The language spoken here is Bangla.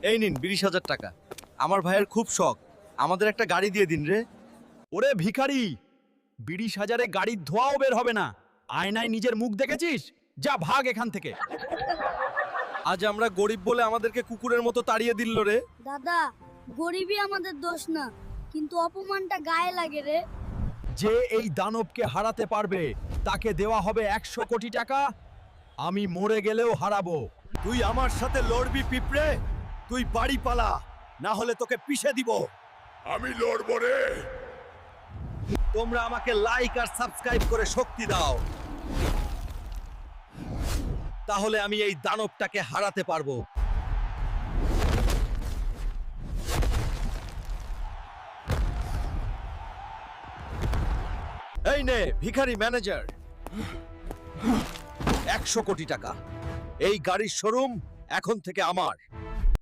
এই নিন 20,000 টাকা। আমার ভাইয়ের খুব শখ, আমাদের একটা গাড়ি দিয়ে দিন রে। ওরে ভিখারি, 20,000-এ গাড়ির ধোঁয়াও বের হবে না। আয়নায় নিজের মুখ দেখেছিস? যা ভাগ এখান থেকে। আজ আমরা গরিব বলে আমাদেরকে কুকুরের মতো তাড়িয়ে দিল রে। দাদা, গরিবই আমাদের দোষ না, কিন্তু অপমানটা গায়ে লাগে রে। যে এই দানবকে হারাতে পারবে তাকে দেওয়া হবে 100 কোটি টাকা। আমি মরে গেলেও হারাবো। তুই আমার সাথে লড়বি পিঁপড়ে? তুই বাড়ি পালা, না হলে তোকে পিষে দিব। আমি লড়বো রে। তোমরা আমাকে লাইক আর সাবস্ক্রাইব করে শক্তি দাও, তাহলে আমি এই দানবটাকে হারাতে পারবো। এই নে ভিখারি ম্যানেজার, 100 কোটি টাকা। এই গাড়ির শোরুম এখন থেকে আমার।